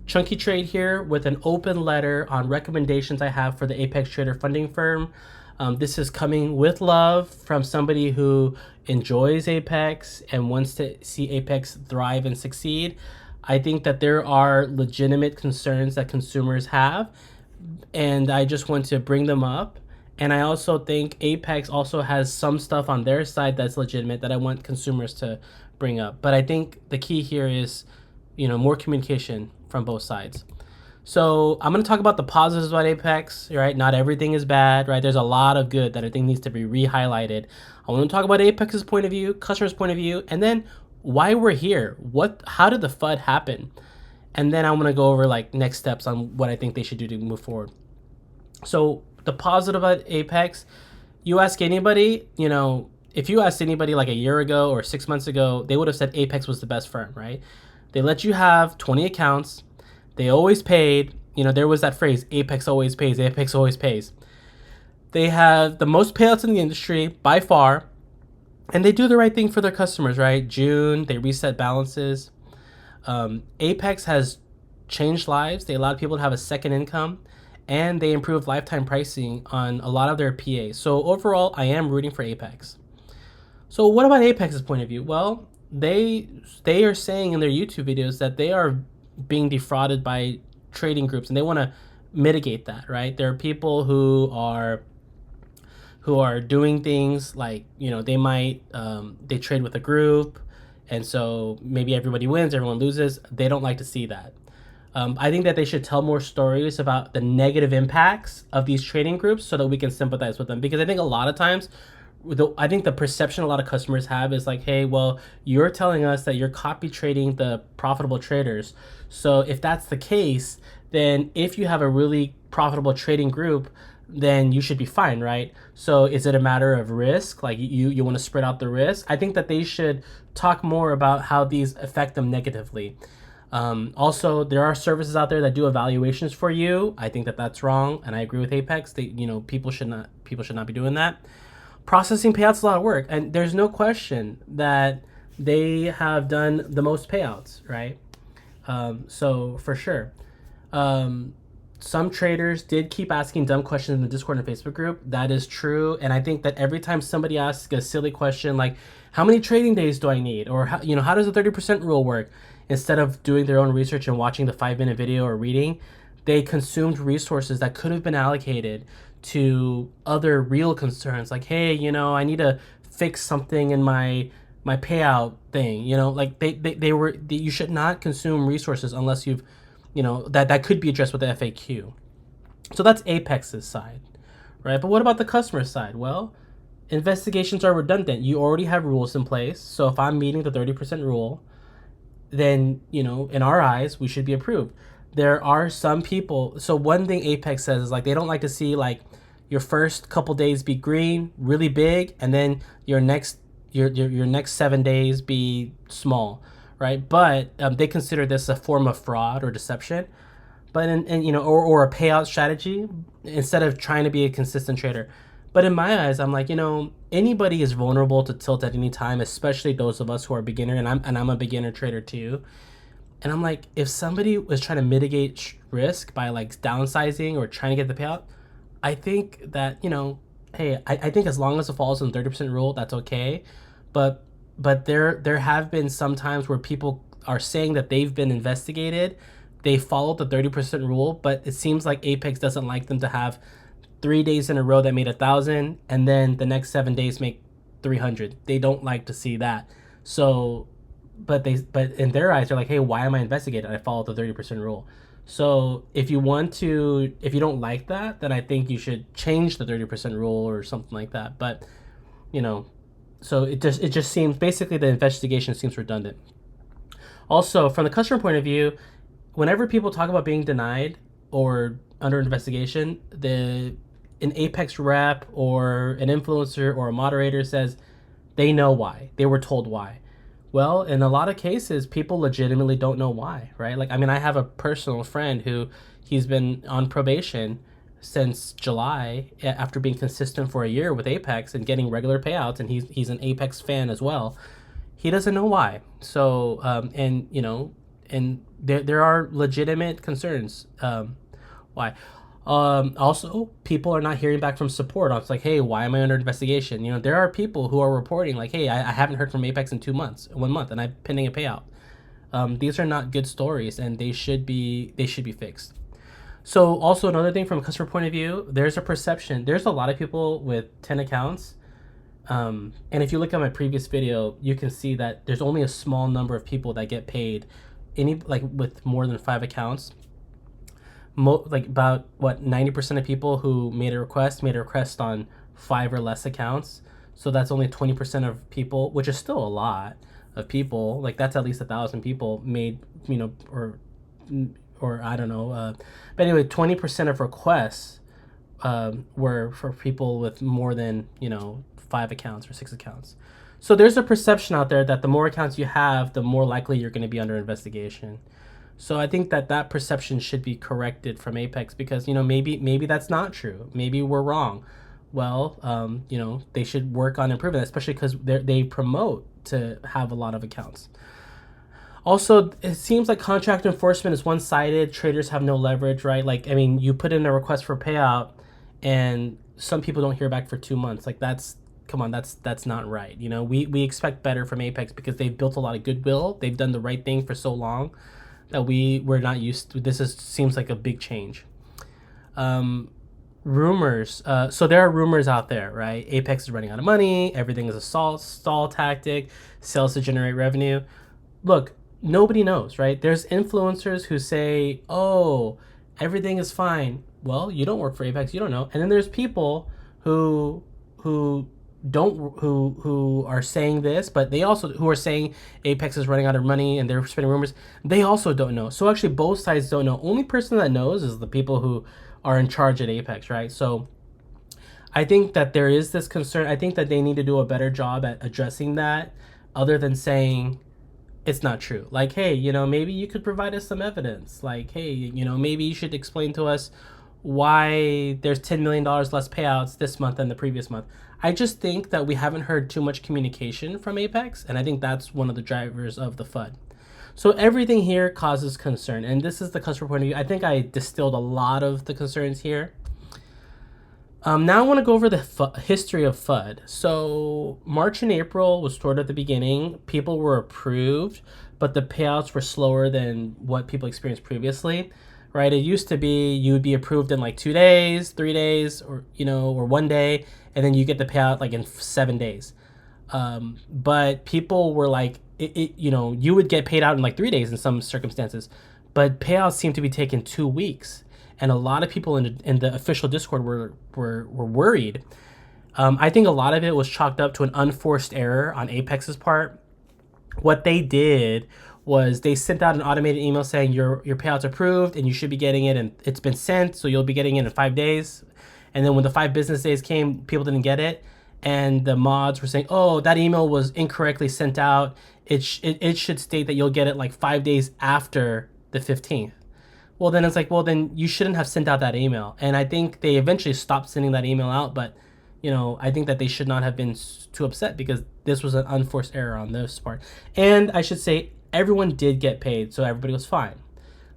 Chunky Trade here with an open letter on recommendations I have for the Apex Trader funding firm. This is coming with love from somebody who enjoys Apex and wants to see Apex thrive and succeed. I think that there are legitimate concerns that consumers have, and I just want to bring them up. And I also think Apex also has some stuff on their side that's legitimate that I want consumers to bring up. But I think the key here is, more communication from both sides. So I'm going to talk about the positives about Apex, right? Not everything is bad, right? There's a lot of good that I think needs to be re-highlighted. I want to talk about Apex's point of view, customers' point of view, and then why we're here. How did the FUD happen? And then I'm going to go over like next steps on what I think they should do to move forward. So the positive about Apex, you ask anybody, if you asked anybody like a year ago or 6 months ago, they would have said Apex was the best firm, right? They let you have 20 accounts. They always paid. There was that phrase, Apex always pays, Apex always pays. They have the most payouts in the industry by far, and they do the right thing for their customers, right? June, they reset balances. Apex has changed lives. They allowed people to have a second income, and they improved lifetime pricing on a lot of their PAs. So overall, I am rooting for Apex. So what about Apex's point of view? Well, they are saying in their YouTube videos that they are being defrauded by trading groups, and they want to mitigate that, right? There are people who are doing things like, they might they trade with a group, and so maybe everybody wins, everyone loses. They don't like to see that. I think that they should tell more stories about the negative impacts of these trading groups so that we can sympathize with them, because I think a lot of times I think the perception a lot of customers have is like, hey, well, you're telling us that you're copy trading the profitable traders. So if that's the case, then if you have a really profitable trading group, then you should be fine, right? So is it a matter of risk? Like you want to spread out the risk? I think that they should talk more about how these affect them negatively. Also, there are services out there that do evaluations for you. I think that that's wrong, and I agree with Apex. People should not be doing that. Processing payouts is a lot of work, and there's no question that they have done the most payouts, right? So for sure. Some traders did keep asking dumb questions in the Discord and Facebook group. That is true, and I think that every time somebody asks a silly question like, how many trading days do I need? Or how does the 30% rule work? Instead of doing their own research and watching the 5-minute video or reading, they consumed resources that could have been allocated to other real concerns, like, hey, I need to fix something in my payout thing. Like you should not consume resources unless you've, that could be addressed with the FAQ. So that's Apex's side, right? But what about the customer side? Well, investigations are redundant. You already have rules in place. So if I'm meeting the 30% rule, then, in our eyes, we should be approved. There are some people. So one thing Apex says is like, they don't like to see like your first couple days be green, really big, and then your next 7 days be small, right? But they consider this a form of fraud or deception, but or a payout strategy instead of trying to be a consistent trader. But in my eyes, I'm like, anybody is vulnerable to tilt at any time, especially those of us who are beginner, and I'm a beginner trader too. And I'm like, if somebody was trying to mitigate risk by like downsizing or trying to get the payout, I think that, hey, I think as long as it falls in the 30% rule, that's okay. But there have been some times where people are saying that they've been investigated, they followed the 30% rule, but it seems like Apex doesn't like them to have 3 days in a row that made 1,000, and then the next 7 days make 300. They don't like to see that. So, but in their eyes, they're like, hey, why am I investigated? I followed the 30% rule. So if you don't like that, then I think you should change the 30% rule or something like that. But, so it just seems, basically the investigation seems redundant. Also, from the customer point of view, whenever people talk about being denied or under investigation, an Apex rep or an influencer or a moderator says they know why. They were told why. Well, in a lot of cases, people legitimately don't know why, right? Like, I have a personal friend who he's been on probation since July after being consistent for a year with Apex and getting regular payouts, and he's an Apex fan as well. He doesn't know why. So, and there are legitimate concerns. Why? Also, people are not hearing back from support. It's like, hey, why am I under investigation? There are people who are reporting like, hey, I haven't heard from Apex in 2 months, 1 month, and I'm pending a payout. These are not good stories, and they should be fixed. So also another thing from a customer point of view, there's a perception. There's a lot of people with 10 accounts. And if you look at my previous video, you can see that there's only a small number of people that get paid with more than 5 accounts. Like about 90% of people who made a request on 5 or less accounts. So that's only 20% of people, which is still a lot of people. Like that's at least 1,000 people made, or I don't know. But anyway, 20% of requests were for people with more than 5 accounts or 6 accounts. So there's a perception out there that the more accounts you have, the more likely you're going to be under investigation. So I think that perception should be corrected from Apex, because maybe that's not true. Maybe we're wrong. Well, they should work on improving that, especially because they promote to have a lot of accounts. Also, it seems like contract enforcement is one-sided. Traders have no leverage, right? Like, I mean, you put in a request for payout, and some people don't hear back for 2 months. Like, that's not right. We expect better from Apex, because they've built a lot of goodwill. They've done the right thing for so long that we're not used to. Seems like a big change. Rumors. So there are rumors out there, right? Apex is running out of money. Everything is a stall tactic. Sales to generate revenue. Look, nobody knows, right? There's influencers who say, "Oh, everything is fine." Well, you don't work for Apex, you don't know. And then there's people who are saying this, but they also who are saying Apex is running out of money and they're spreading rumors. They also don't know. So actually, both sides don't know. Only person that knows is the people who are in charge at Apex, right? So I think that there is this concern. I think that they need to do a better job at addressing that, other than saying it's not true. Like, hey, maybe you could provide us some evidence. Like, hey, maybe you should explain to us why there's $10 million less payouts this month than the previous month. I just think that we haven't heard too much communication from Apex, and I think that's one of the drivers of the FUD. So everything here causes concern, and this is the customer point of view. I think I distilled a lot of the concerns here. Now I want to go over the history of FUD. So March and April was stored at the beginning. People were approved, but the payouts were slower than what people experienced previously, right? It used to be you would be approved in like 2 days, 3 days, or 1 day, and then you get the payout like in 7 days. But people were like, you would get paid out in like 3 days in some circumstances, but payouts seem to be taking 2 weeks. And a lot of people in the official Discord were worried. I think a lot of it was chalked up to an unforced error on Apex's part. What they did was they sent out an automated email saying your payout's approved and you should be getting it, and it's been sent, so you'll be getting it in 5 days. And then when the 5 business days came, people didn't get it, and the mods were saying, oh, that email was incorrectly sent out. It should state that you'll get it like 5 days after the 15th. Well, then it's like, well, then you shouldn't have sent out that email. And I think they eventually stopped sending that email out, but I think that they should not have been too upset, because this was an unforced error on this part. And I should say everyone did get paid, so everybody was fine.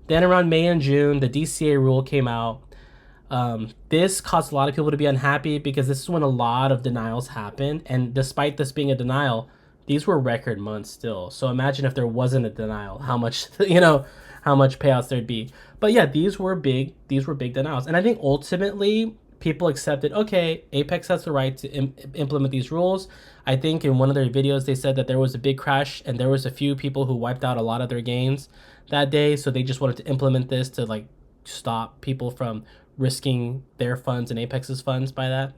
Then around May and June, the DCA rule came out. This caused a lot of people to be unhappy, because this is when a lot of denials happened. And despite this being a denial, these were record months still. So imagine if there wasn't a denial, how much, how much payouts there'd be. But yeah, these were big denials. And I think ultimately people accepted, okay, Apex has the right to implement these rules. I think in one of their videos, they said that there was a big crash and there was a few people who wiped out a lot of their gains that day. So they just wanted to implement this to like stop people from risking their funds and Apex's funds by that.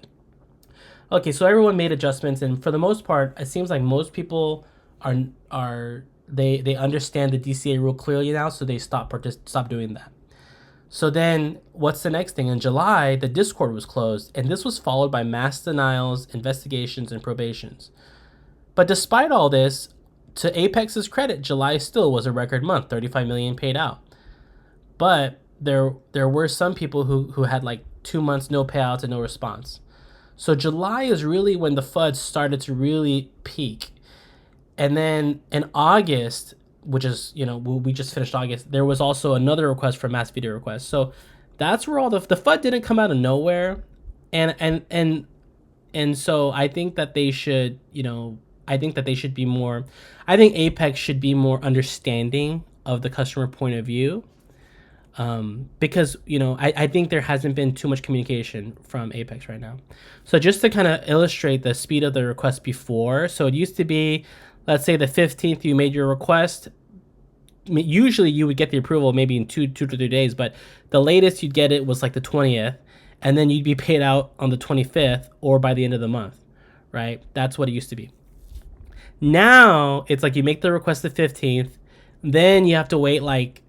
Okay, so everyone made adjustments, and for the most part, it seems like most people they understand the DCA rule clearly now, so they stop doing that. So then what's the next thing? In July, the Discord was closed, and this was followed by mass denials, investigations, and probations. But despite all this, to Apex's credit, July still was a record month, 35 million paid out. But there were some people who had like 2 months no payouts and no response. So July is really when the FUD started to really peak. And then in August, which is, you know, we just finished August, there was also another request for mass video requests. So that's where all the FUD didn't come out of nowhere, and so I think that they should, you know, I think that they should be more. I think Apex should be more understanding of the customer point of view, because, you know, I think there hasn't been too much communication from Apex right now. So just to kind of illustrate the speed of the request before, so it used to be, let's say the 15th you made your request. Usually you would get the approval maybe in two to 3 days, but the latest you'd get it was like the 20th, and then you'd be paid out on the 25th or by the end of the month, right? That's what it used to be. Now it's like you make the request the 15th, then you have to wait like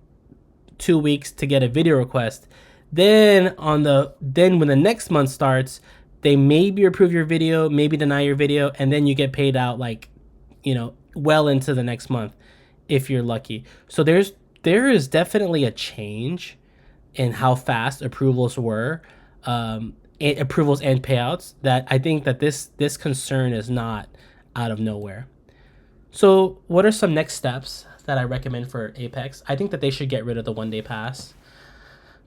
2 weeks to get a video request. Then when the next month starts, they maybe approve your video, maybe deny your video, and then you get paid out like, you know, well into the next month if you're lucky. So there is definitely a change in how fast approvals were, approvals and payouts, that I think that this concern is not out of nowhere. So what are some next steps that I recommend for Apex? I think that they should get rid of the 1-day pass,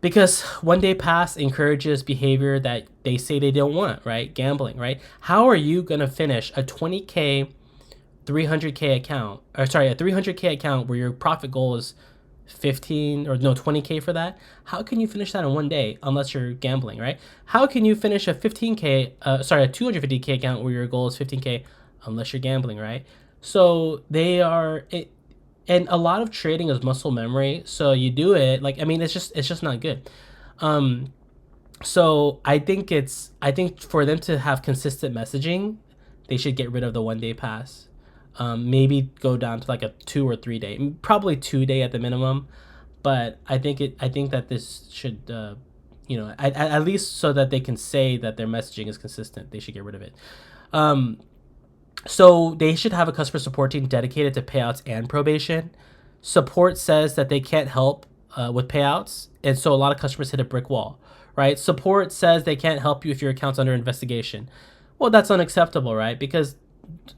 because 1-day pass encourages behavior that they say they don't want, right? Gambling, right? How are you going to finish a 20K, 300K account, or sorry, a 300K account where your profit goal is 20K for that? How can you finish that in 1 day unless you're gambling, right? How can you finish a a 250K account where your goal is 15K unless you're gambling, right? So and a lot of trading is muscle memory. So you do it, like, I mean, it's just not good. So I think for them to have consistent messaging, they should get rid of the 1-day pass. Maybe go down to like a 2 or 3 day, probably 2 day at the minimum. But I think that this should, you know, at least so that they can say that their messaging is consistent, they should get rid of it. So they should have a customer support team dedicated to payouts and probation. Support says that they can't help with payouts, and so a lot of customers hit a brick wall, right? Support says they can't help you if your account's under investigation. Well, that's unacceptable, right? Because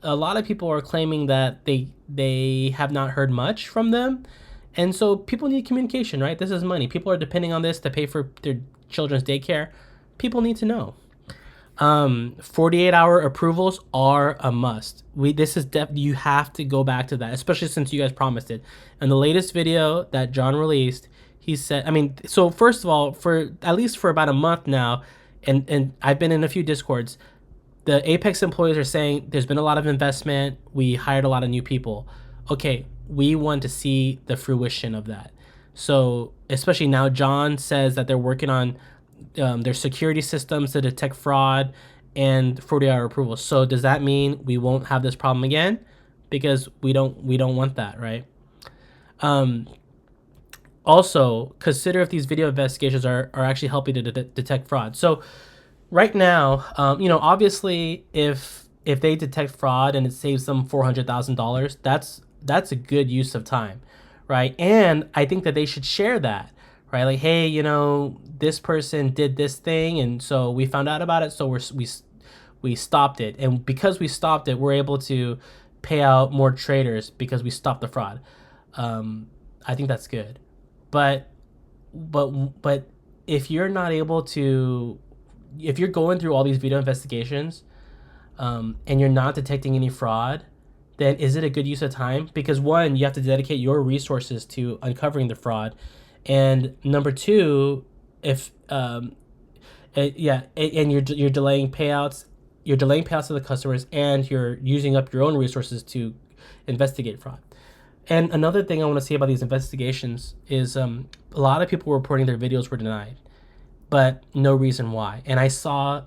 a lot of people are claiming that they have not heard much from them, and so people need communication, right? This is money. People are depending on this to pay for their children's daycare. People need to know. 48-hour approvals are a must. You have to go back to that, especially since you guys promised it. In the latest video that John released, he said, I mean, so first of all, for at least for about a month now, and I've been in a few Discords, the Apex employees are saying there's been a lot of investment. We hired a lot of new people. Okay, we want to see the fruition of that. So especially now, John says that they're working on their security systems to detect fraud and 40-hour approvals. So does that mean we won't have this problem again? Because we don't want that, right? Also, consider if these video investigations are actually helping to detect fraud. So right now, you know, obviously, if they detect fraud and it saves them $400,000, that's a good use of time, right? And I think that they should share that, right? Like, hey, you know, this person did this thing, and so we found out about it, so we stopped it, and because we stopped it, we're able to pay out more traders because we stopped the fraud. I think that's good, but if you're not able to, if you're going through all these video investigations, and you're not detecting any fraud, then is it a good use of time? Because one, you have to dedicate your resources to uncovering the fraud, and number two, if and you're delaying payouts, to the customers, and you're using up your own resources to investigate fraud. And another thing I want to say about these investigations is a lot of people reporting their videos were denied, but no reason why. And I saw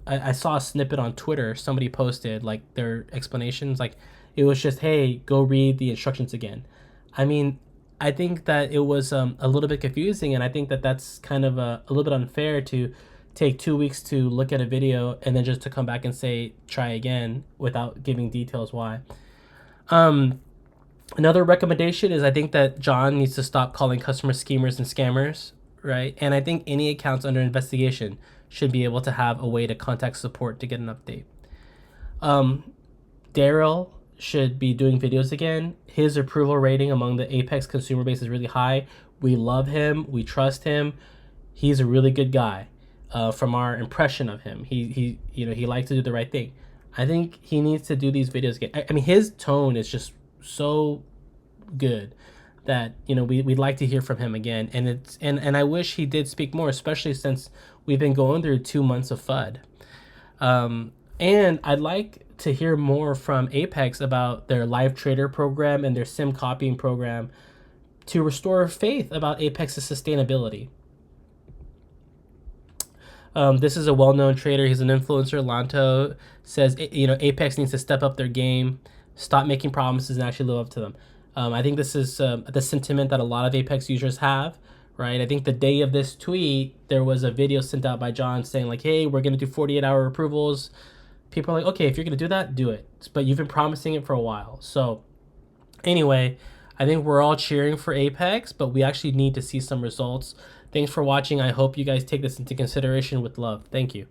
I saw a snippet on Twitter. Somebody posted like their explanations, like it was just, hey, go read the instructions again. I mean, I think that it was a little bit confusing, and I think that that's kind of a little bit unfair to take 2 weeks to look at a video and then just to come back and say try again without giving details why. Another recommendation is I think that John needs to stop calling customers schemers and scammers, right? And I think any accounts under investigation should be able to have a way to contact support to get an update. Daryl should be doing videos again. His approval rating among the Apex consumer base is really high. We love him. We trust him. He's a really good guy. From our impression of him, he likes to do the right thing. I think he needs to do these videos again. I mean, his tone is just so good that we'd like to hear from him again. And I wish he did speak more, especially since we've been going through 2 months of FUD. And I'd like to hear more from Apex about their live trader program and their sim copying program to restore faith about Apex's sustainability. This is a well-known trader. He's an influencer. Lanto says, Apex needs to step up their game, stop making promises, and actually live up to them. I think this is the sentiment that a lot of Apex users have, right? I think the day of this tweet, there was a video sent out by John saying like, hey, we're going to do 48-hour approvals. People are like, okay, if you're going to do that, do it. But you've been promising it for a while. So anyway, I think we're all cheering for Apex, but we actually need to see some results. Thanks for watching. I hope you guys take this into consideration with love. Thank you.